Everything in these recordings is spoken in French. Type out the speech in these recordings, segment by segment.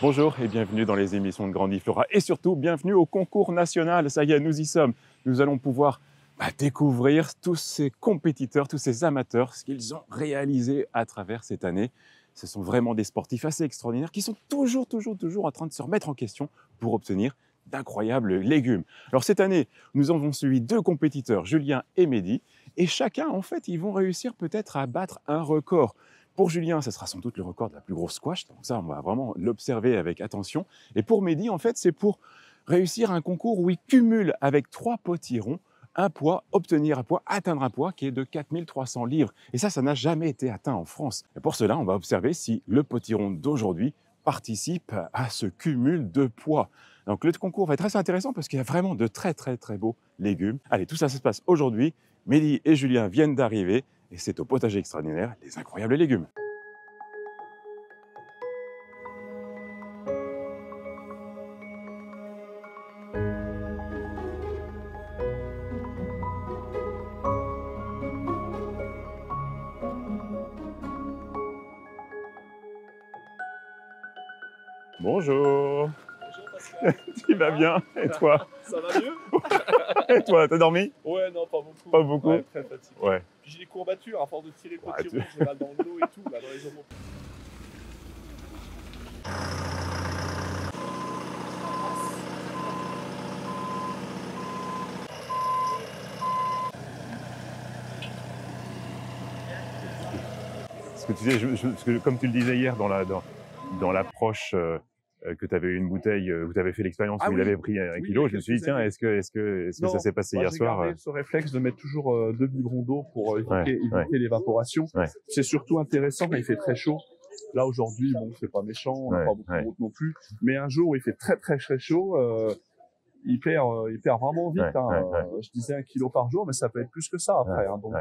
Bonjour et bienvenue dans les émissions de Grandiflora et surtout bienvenue au concours national. Ça y est, nous y sommes. Nous allons pouvoir découvrir tous ces compétiteurs, tous ces amateurs, ce qu'ils ont réalisé à travers cette année. Ce sont vraiment des sportifs assez extraordinaires qui sont toujours en train de se remettre en question pour obtenir d'incroyables légumes. Alors cette année, nous avons suivi deux compétiteurs, Julien et Mehdi, et chacun, en fait, ils vont réussir peut-être à battre un record. Pour Julien, ce sera sans doute le record de la plus grosse squash, donc ça, on va vraiment l'observer avec attention. Et pour Mehdi, en fait, c'est pour réussir un concours où il cumule avec 3 potirons un poids, obtenir un poids, atteindre un poids qui est de 4300 livres. Et ça n'a jamais été atteint en France. Et pour cela, on va observer si le potiron d'aujourd'hui participe à ce cumul de poids. Donc le concours va être assez intéressant parce qu'il y a vraiment de très beaux légumes. Allez, tout ça, ça se passe aujourd'hui. Mehdi et Julien viennent d'arriver et c'est au potager extraordinaire, les incroyables légumes. Bonjour. Bonjour Pascal. Tu vas bien? Et toi? Ça va mieux? Et toi, t'as dormi? Ouais, non, pas beaucoup. Pas beaucoup? Ouais, très fatigué. Ouais. Puis j'ai des courbatures à force de tirer le Ouais, potiron, j'ai mal dans le dos et tout, là, dans les omoplates. Ce que tu disais, parce que comme tu le disais hier dans l'approche que tu avais eu une bouteille, où tu avais fait l'expérience où il avait pris un kilo, je me suis dit, tiens, est-ce que ça s'est passé hier soir? J'ai gardé ce réflexe de mettre toujours 2 biberons d'eau pour éviter Ouais. l'évaporation. Ouais. C'est surtout intéressant quand il fait très chaud. Là, aujourd'hui, bon, c'est pas méchant, on n'a pas beaucoup de route non plus. Mais un jour où il fait très chaud, il perd vraiment vite. Je disais 1 kilo par jour, mais ça peut être plus que ça après. Donc,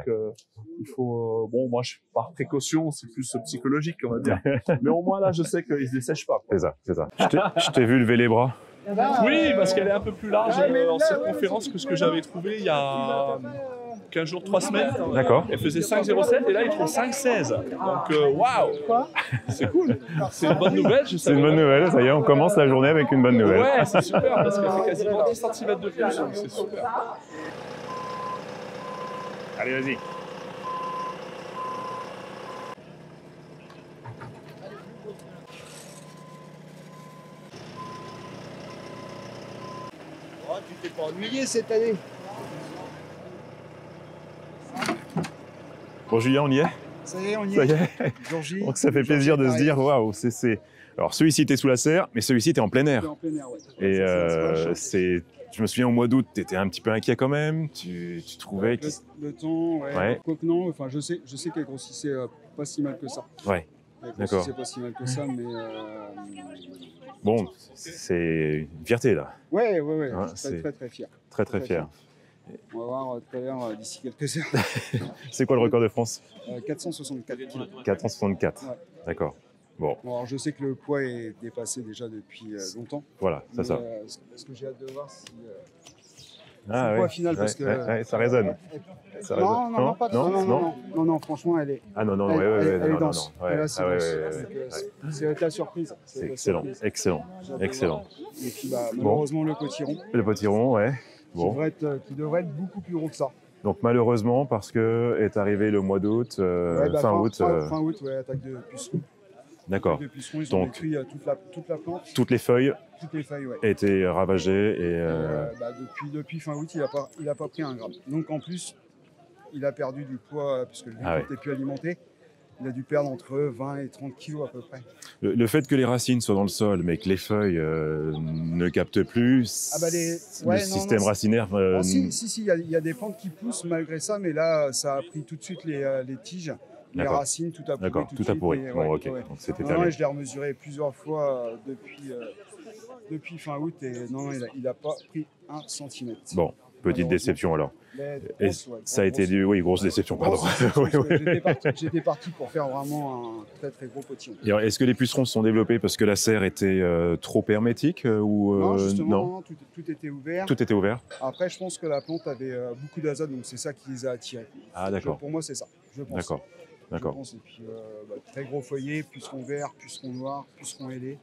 il faut. Bon, moi, par précaution, c'est plus psychologique, on va dire. Mais au moins là, je sais qu'il se dessèche pas, quoi. C'est ça. Je t'ai vu lever les bras. Oui, parce qu'elle est un peu plus large en circonférence que ce que j'avais trouvé il y a 15 jours, 3 semaines. D'accord. Elle faisait 5,07 et là, il fait 5,16. Donc, waouh! C'est cool. C'est une bonne nouvelle. C'est une bonne nouvelle, ça y est, on commence la journée avec une bonne nouvelle. Ouais, c'est super parce qu'elle fait quasiment 10 cm de plus. Donc c'est super. Allez, vas-y. Oh, tu t'es pas ennuyé cette année? Bon, Julien, on y est? Ça y est, on y Ça y est. est. Jour J. Donc ça fait plaisir de se dire, waouh, c'est... Alors celui-ci était sous la serre, mais celui-ci était en plein air. En plein air, ouais. Et C'est je me souviens au mois d'août, tu étais un petit peu inquiet quand même. Tu trouvais que... le temps, Ouais. Quoique non, enfin, je sais qu'elle grossissait pas si mal que ça. Ouais. Elle D'accord. grossissait pas si mal que ça, mais. Bon, c'est une fierté là. Ouais. Hein, Je suis très fier. Très fier. On va voir tout à l'heure d'ici quelques heures. C'est quoi le record de France? 464 kilos. 464. Ouais. D'accord. Bon, Alors, je sais que le poids est dépassé déjà depuis longtemps. voilà, c'est Mais, ça. ce que j'ai hâte de voir, si. Ah le ouais, poids final, parce que. ouais, ça résonne. Ça résonne. Non, pas non, franchement, elle est. Ah non, Elle est non, dense. non. Ouais, Et là, c'est dense. ouais. C'est la surprise. C'est la excellent, surprise. excellent, excellent. Et puis, malheureusement, le potiron, Le potiron, ouais. Bon. qui devrait être beaucoup plus gros que ça. Donc malheureusement, parce que est arrivé le mois d'août, fin août. Fin août, ouais, attaque de pucerons. D'accord. Attaque de pucerons, ils ont Donc, détruit toute la plante, toutes les feuilles toutes les feuilles, ouais. étaient ravagées Depuis fin août, il a pas pris 1 gramme. Donc en plus, il a perdu du poids, puisque le Ah ouais. n'était plus alimenté. Il a dû perdre entre 20 et 30 kilos à peu près. Le fait que les racines soient dans le sol, mais que les feuilles ne captent plus, le système racinaire... Si, il y a des plantes qui poussent malgré ça, mais là, ça a pris tout de suite les tiges, les D'accord. racines, tout a pourri. D'accord, tout a pourri. Bon, ok, donc c'était Non, terminé. je l'ai remesuré plusieurs fois depuis fin août et non, il a pas pris 1 centimètre. Bon, petite déception alors. Mais Et grosse, ouais, ça a été grosse. grosse déception, pardon. Grosse déception, Oui, parce oui. que j'étais parti pour faire vraiment un très gros potiron. Et alors, est-ce que les pucerons se sont développés parce que la serre était trop hermétique ou Non, justement, non tout était ouvert. Tout était ouvert? Après, je pense que la plante avait beaucoup d'azote, donc c'est ça qui les a attirés. Ah d'accord, Pour moi, c'est ça, je pense. d'accord. Je pense. Et puis, très gros feuillet, puceron vert, puceron noir, puceron ailé.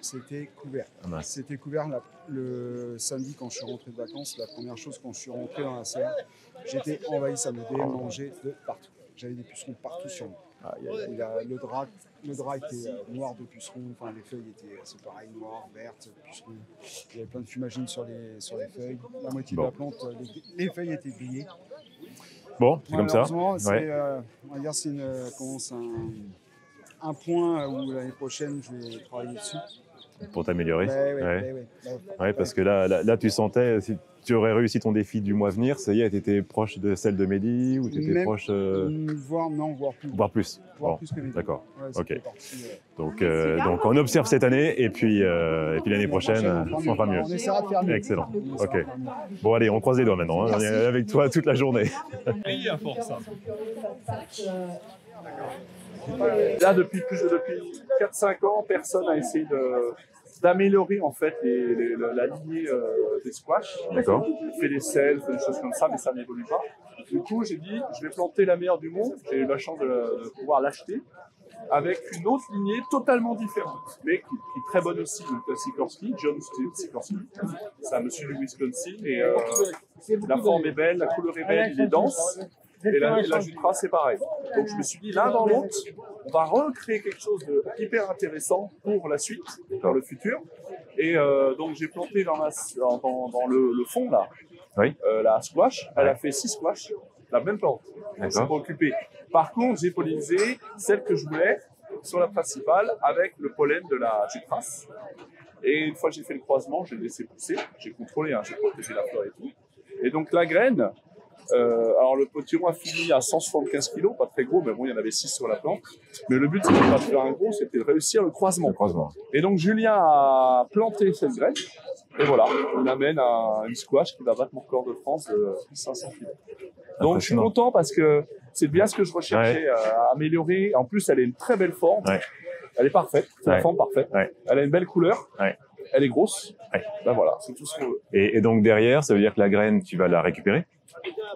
c'était couvert. Ah, c'était couvert le samedi quand je suis rentré de vacances. La première chose, quand je suis rentré dans la serre, j'étais envahi, ça me démangeait de partout. J'avais des pucerons partout sur moi. Le drap était noir de pucerons, enfin les feuilles étaient, c'est pareil, noires, vertes, pucerons. Il y avait plein de fumagines sur les feuilles. La moitié de la plante, les feuilles étaient grillées. Bon, c'est comme ça. On va dire c'est un point où l'année prochaine je vais travailler dessus. Pour t'améliorer. Ouais, parce que là, tu sentais, si tu aurais réussi ton défi du mois à venir, ça y est, tu étais proche de celle de Mehdi ou tu étais proche. Voire plus. Voire plus. Voire plus que Mehdi. D'accord. Ouais, ok. Donc on observe cette année et puis l'année prochaine, on fera mieux. On essaiera de faire mieux. Excellent. Ok. Bon, allez, on croise les doigts maintenant. Hein. On est avec toi toute la journée. Oui, à force. Là, depuis 4-5 ans, personne n'a essayé d'améliorer en fait la lignée des squash. D'accord. On fait des selfs, des choses comme ça, mais ça n'évolue pas. Du coup, j'ai dit, je vais planter la meilleure du monde. J'ai eu la chance de pouvoir l'acheter avec une autre lignée totalement différente, mais qui est très bonne aussi. Donc, Sikorsky, John Sikorsky, c'est un monsieur du Wisconsin, et la forme est belle, la couleur est belle, il est dense. Et la Jutra, c'est pareil. Donc je me suis dit, l'un dans l'autre, on va recréer quelque chose d'hyper intéressant pour la suite, pour le futur. Et donc j'ai planté dans le fond, là, la squash. Elle a fait 6 squash, la même plante. On s'est pas occupé. Par contre, j'ai pollinisé celle que je voulais sur la principale avec le pollen de la Jutras. Et une fois que j'ai fait le croisement, j'ai laissé pousser. J'ai contrôlé, j'ai protégé la fleur et tout. Et donc la graine, alors le potiron a fini à 175 kg, pas très gros, mais bon, il y en avait 6 sur la plante. Mais le but, c'était pas de faire un gros, c'était de réussir le croisement. Et donc Julien a planté cette graine, et voilà, on amène à une squash qui va battre mon record de France de 500 kg. Donc je suis content parce que c'est bien ce que je recherchais, à améliorer. En plus, elle a une très belle forme, elle est parfaite, c'est la forme parfaite. Elle a une belle couleur. Elle est grosse. Ben voilà, c'est tout ce qu'on veut. Et donc derrière, ça veut dire que la graine, tu vas la récupérer?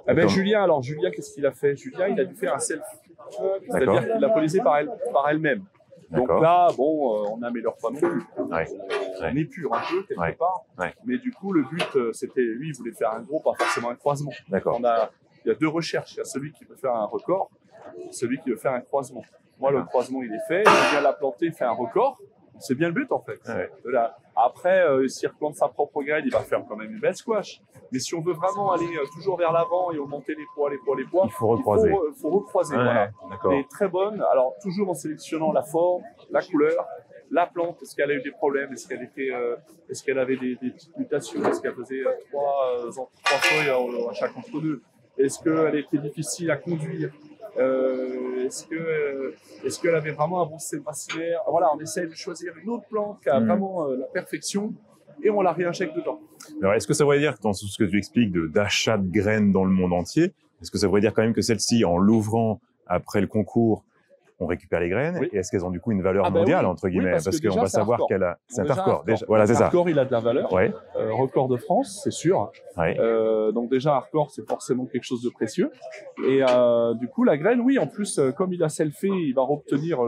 Eh ben Julien, qu'est-ce qu'il a fait? Julien, il a dû faire un self. C'est-à-dire qu'il l'a pollinisé par elle-même. Donc là, bon, on n'améliore pas non plus. On épure un peu quelque part. Mais du coup, le but, c'était, lui, il voulait faire un gros, pas forcément un croisement. Il y a 2 recherches. Il y a celui qui veut faire un record, celui qui veut faire un croisement. Moi, le croisement, il est fait. Julien l'a planté, fait un record. C'est bien le but, en fait. Après, s'il replante sa propre graine, il va faire quand même une belle squash. Mais si on veut vraiment aller toujours vers l'avant et augmenter les poids, il faut recroiser. Il faut recroiser, voilà. Et très bonne. Alors, toujours en sélectionnant la forme, la couleur, la plante. Est-ce qu'elle a eu des problèmes? Est-ce qu'elle avait des petites mutations? Est-ce qu'elle faisait 3 feuilles à chaque entre-deux? Est-ce qu'elle était difficile à conduire? Est-ce qu'elle avait vraiment un bon système racinaire? Voilà, on essaie de choisir une autre plante qui a vraiment la perfection et on la réinjecte dedans. Alors, est-ce que ça voudrait dire, dans tout ce que tu expliques d'achat de graines dans le monde entier, est-ce que ça voudrait dire quand même que celle-ci, en l'ouvrant après le concours, on récupère les graines, et est-ce qu'elles ont du coup une valeur mondiale, entre guillemets, parce qu'on va savoir qu'elle a... C'est un record. Voilà, c'est ça. Record, il a de la valeur. Record de France, c'est sûr. Donc déjà, un record, c'est forcément quelque chose de précieux. Et du coup, la graine, oui, en plus, comme il a selfé, il va obtenir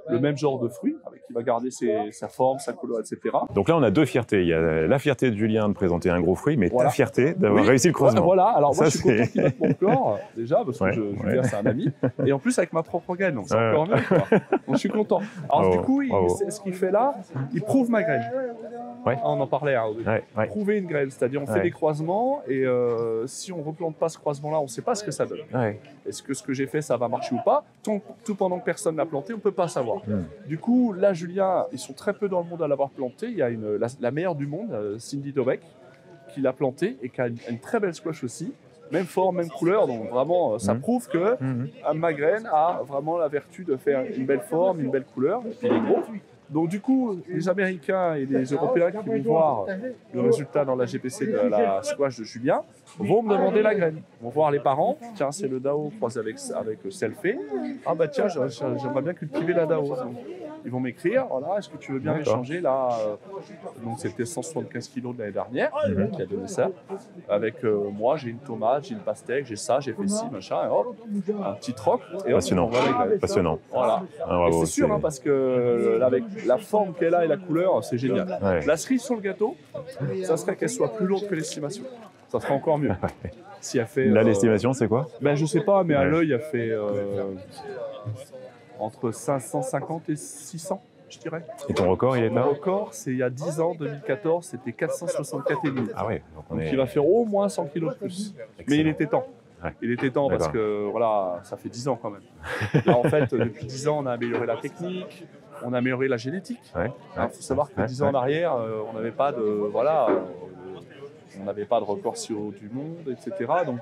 le même genre de fruit, qui va garder sa forme, sa couleur, etc. Donc là, on a 2 fiertés. Il y a la fierté de Julien de présenter un gros fruit, mais ta fierté d'avoir réussi le croisement. Voilà, alors moi, je suis content qu'il batte mon record, déjà, parce que Julien, c'est un ami. Et en plus, avec ma propre graine, donc c'est encore mieux. Donc je suis content. Alors du coup, ce qu'il fait là, il prouve ma graine. On en parlait au début. Prouver une graine, c'est-à-dire on fait des croisements, et si on ne replante pas ce croisement-là, on ne sait pas ce que ça donne. Est-ce que ce que j'ai fait, ça va marcher ou pas? Tout pendant que personne ne l'a planté, on ne peut pas savoir. Du coup, là, Julien, ils sont très peu dans le monde à l'avoir planté. Il y a la meilleure du monde, Cindy Dobeck, qui l'a planté et qui a une très belle squash aussi. Même forme, même couleur. Donc vraiment, ça prouve que ma graine a vraiment la vertu de faire une belle forme, une belle couleur. Et puis il est gros. Donc du coup, les Américains et les Européens qui vont voir le résultat dans la GPC de la squash de Julien vont me demander la graine. Ils vont voir les parents. Tiens, c'est le Dao croisé avec Selfé. Ah bah tiens, j'aimerais bien cultiver la Dao. Ils vont m'écrire, voilà, est-ce que tu veux bien échanger là donc c'était 175 kilos de l'année dernière qui a donné ça. Avec moi, j'ai une tomate, j'ai une pastèque, j'ai ça, j'ai fait ci, machin, et hop, un petit troc. Et hop, passionnant, passionnant. Voilà. Ah, c'est sûr, hein, parce que avec la forme qu'elle a et la couleur, c'est génial. Ouais. La cerise sur le gâteau, ça serait qu'elle soit plus lourde que l'estimation. Ça serait encore mieux. Si elle fait, là, l'estimation, c'est quoi? Ben, je sais pas, mais à l'œil, elle fait entre 550 et 600, je dirais. Et ton record, il est Mon là? record, c'est il y a 10 ans, 2014, c'était 464,5. Ah ouais. Donc il va faire au moins 100 kilos de plus. Mais il était temps. Ouais. Il était temps parce que voilà, ça fait 10 ans quand même. Là, en fait, depuis 10 ans, on a amélioré la technique, on a amélioré la génétique. Il faut savoir que 10 ans en arrière, on n'avait pas de on n'avait pas de record si haut du monde, etc. Donc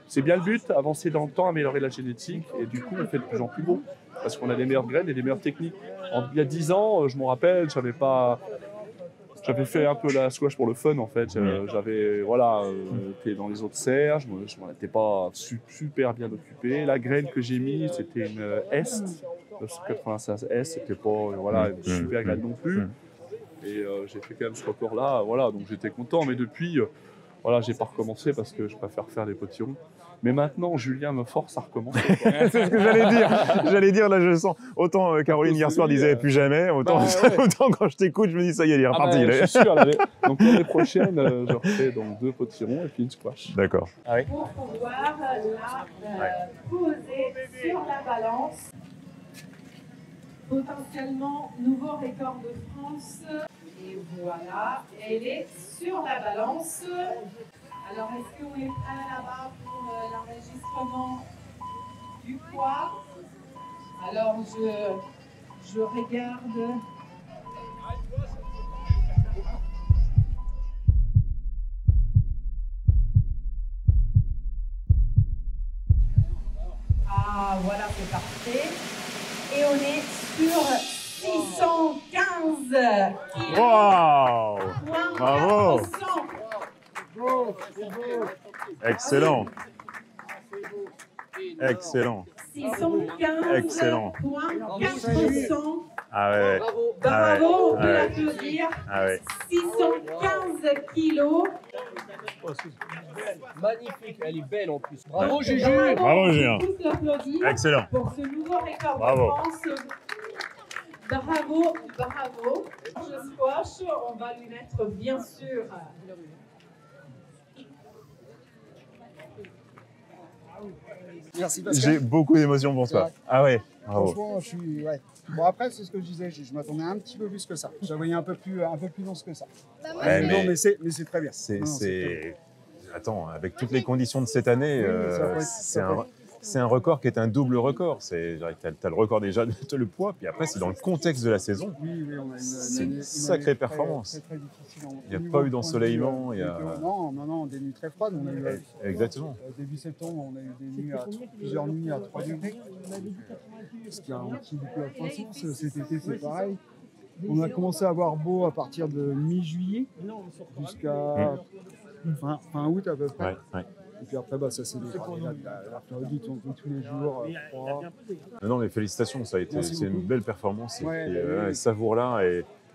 c'est bien le but, avancer dans le temps, améliorer la génétique, et du coup on fait de plus en plus beau, parce qu'on a des meilleures graines et des meilleures techniques. Il y a 10 ans, je me rappelle, j'avais fait un peu la squash pour le fun en fait. J'avais été dans les autres serres, je m'en étais pas super bien occupé. La graine que j'ai mise, c'était une Est, 996 S, c'était pas une super graine non plus. Et j'ai fait quand même ce record-là, voilà, donc j'étais content. Mais depuis, j'ai pas recommencé parce que je préfère faire des potirons. Mais maintenant, Julien me force à recommencer. C'est ce que j'allais dire. J'allais dire, là, je sens. Autant Caroline hier soir disait plus jamais, autant, autant quand je t'écoute, je me dis ça y est, il est reparti. Je suis sûr. Donc l'année prochaine, je refais donc 2 potirons et puis une squash. D'accord. Ah oui. Pour pouvoir la poser sur la balance. Potentiellement nouveau record de France. Et voilà, elle est sur la balance. Alors, est-ce qu'on est prêt là-bas pour l'enregistrement du poids? Alors, je regarde. Ah, voilà, c'est parfait. Et on est sur 615 kilos. Wow! Bravo! Excellent. Excellent. 615. Excellent. 400. Ah ouais. Bravo, on peut l'applaudir. Ah ouais. 615 kilos. Magnifique, elle est belle en plus. Bravo Juju. Bravo Julien. On peut tous l'applaudir. Excellent. Pour ce nouveau record Bravo. de France. Bravo, bravo. Je squash, on va lui mettre bien sûr. Merci Pascal. J'ai beaucoup d'émotions pour toi. Ah ouais. Bravo. Franchement, je suis. Ouais. Bon, après, c'est ce que je disais, je m'attendais un petit peu plus que ça. Je la voyais un peu plus dense que ça. Ouais, non, mais c'est très bien. Attends, avec toutes les conditions de cette année, c'est un record qui est un double record. Tu as le record déjà de le poids, puis après, c'est dans le contexte de la saison. Oui, on a c'est une sacrée performance. Très difficile. Il n'y a pas eu d'ensoleillement. Non, des nuits très froides. On a eu, exactement. Début septembre, on a eu des nuits plusieurs nuits à 3 degrés. Ce qui a un petit peu la croissance. Cet été, c'est pareil. On a commencé à avoir beau à partir de mi-juillet jusqu'à fin août à peu près. Ouais. Et puis après, ça s'est dégradé. La Floride, on vit tous les jours. Non, mais félicitations, c'est une belle performance. Ouais, et puis, savoure-là.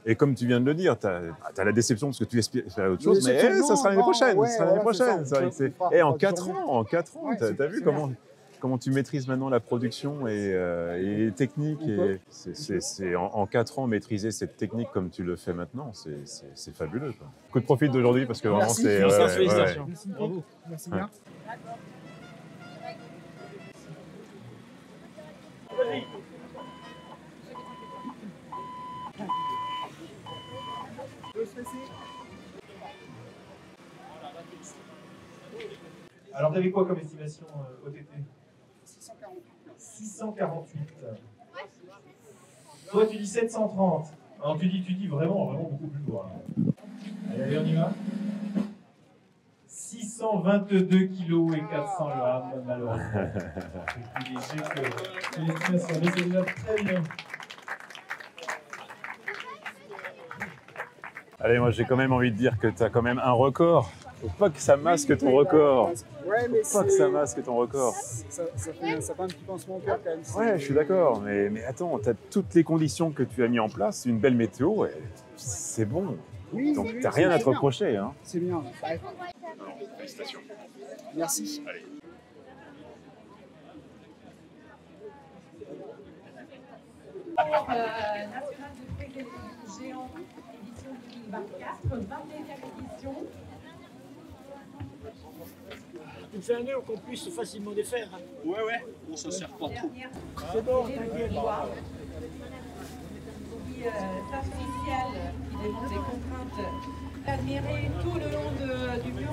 Et comme tu viens de le dire, tu as la déception parce que tu espérais autre chose, mais ça sera l'année prochaine. Ouais, ça sera l'année prochaine. Et en 4 ans, tu as vu comment tu maîtrises maintenant la production et les techniques. En 4 ans, maîtriser cette technique comme tu le fais maintenant, c'est fabuleux. Quoi. Coup de profit d'aujourd'hui parce que vraiment c'est... Félicitations. Merci, bravo. Merci bien. Alors, vous avez quoi comme estimation OTT? 648. 648. Toi, tu dis 730. Alors, tu dis vraiment beaucoup plus lourd. Allez, on y va. 622 kilos et 400 grammes, malheureusement. C'est plus léger que l'estimation, mais c'est déjà très bien. Allez, moi j'ai quand même envie de dire que tu as quand même un record Faut pas que ça masque ton record. Ouais, mais Faut pas que ça masque ton record. Ça fait un petit pincement au cœur quand même. Ouais, je suis d'accord, mais attends, tu as toutes les conditions que tu as mis en place, une belle météo, et c'est bon. Oui, Donc oui, t'as rien à te bien. reprocher. Hein. C'est bien. Ouais. Félicitations. Merci. Allez. National de prix géant édition 2024, 21e édition. Tu me fais un nœud qu'on puisse facilement défaire. Ouais, on s'en sert pas trop. C'est bon, t'inquiète. Artificielle qui démontre des contraintes admirées tout le long du mur.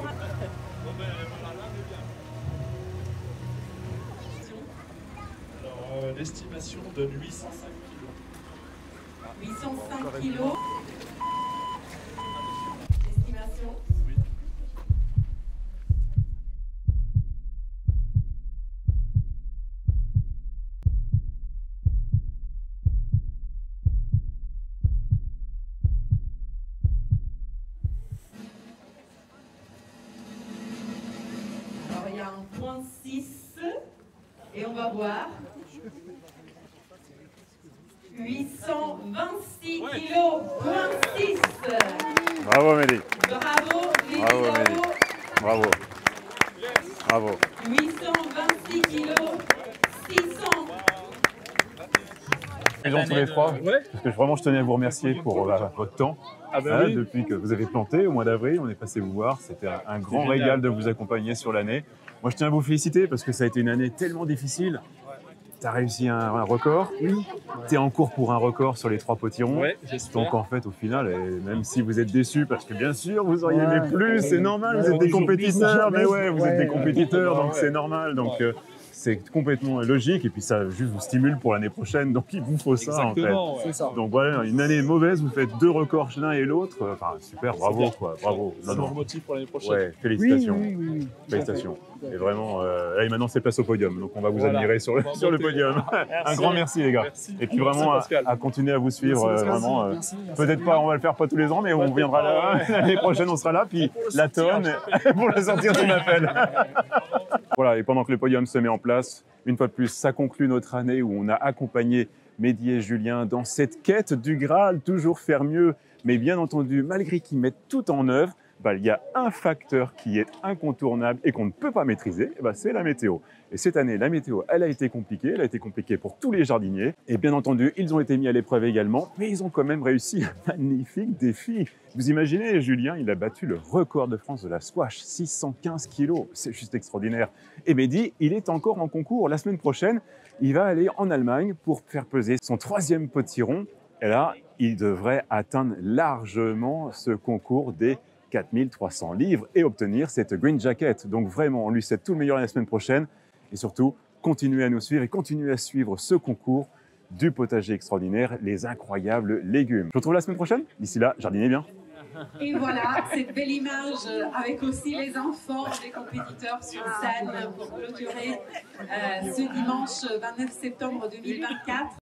Alors, l'estimation donne 805 kg. 805 kilos. Estimation. Alors il y a un point 6 et on va voir. 826 kilos, point 6. Bravo Mehdi. Bravo, les Bravo, Mehdi. Bravo. Bravo. 826 kilos, 600. Les gens tous les trois, parce que vraiment je tenais à vous remercier pour votre temps. Oui. Depuis que vous avez planté au mois d'avril, on est passé vous voir. C'était un grand régal de vous accompagner sur l'année. Moi je tiens à vous féliciter parce que ça a été une année tellement difficile. Tu as réussi un record. Oui. Tu es en cours pour un record sur les 3 potirons. Ouais, j'espère. Donc en fait, au final, et même si vous êtes déçus, parce que bien sûr, vous auriez aimé plus, c'est normal, vous êtes des compétiteurs, mais ouais, vous êtes des compétiteurs, donc c'est normal. Donc c'est complètement logique, et puis ça juste vous stimule pour l'année prochaine, donc il vous faut ça Exactement, en fait. C'est ça. Donc voilà, une année mauvaise, vous faites 2 records l'un et l'autre. Enfin, super, bravo bien. quoi, bravo. Ça nous remotive pour l'année prochaine. Ouais, félicitations. Oui. Félicitations. Et vraiment, et maintenant c'est place au podium, donc on va vous Voilà. admirer sur le, On va sur le monter. podium. Un grand merci les gars. Merci. Et puis vraiment Merci, Pascal. à continuer à vous suivre, Merci, vraiment. merci. Peut-être pas, on va le faire pas tous les ans, mais on viendra là. L'année prochaine, on sera là. Puis la tonne, pour le sortir, tu m'appelles. Voilà, et pendant que le podium se met en place, une fois de plus, ça conclut notre année où on a accompagné Mehdi et Julien dans cette quête du Graal, toujours faire mieux. Mais bien entendu, malgré qu'ils mettent tout en œuvre, il y a un facteur qui est incontournable et qu'on ne peut pas maîtriser, c'est la météo. Et cette année, la météo, elle a été compliquée pour tous les jardiniers. Et bien entendu, ils ont été mis à l'épreuve également, mais ils ont quand même réussi un magnifique défi. Vous imaginez, Julien, il a battu le record de France de la squash, 615 kilos. C'est juste extraordinaire. Et Mehdi, il est encore en concours. La semaine prochaine, il va aller en Allemagne pour faire peser son 3e potiron. Et là, il devrait atteindre largement ce concours des 4300 livres et obtenir cette green jacket. Donc vraiment, on lui souhaite tout le meilleur la semaine prochaine. Et surtout, continuez à nous suivre et continuez à suivre ce concours du potager extraordinaire, les incroyables légumes. Je vous retrouve la semaine prochaine. D'ici là, jardinez bien. Et voilà, cette belle image avec aussi les enfants des compétiteurs sur scène pour clôturer ce dimanche 29 septembre 2024.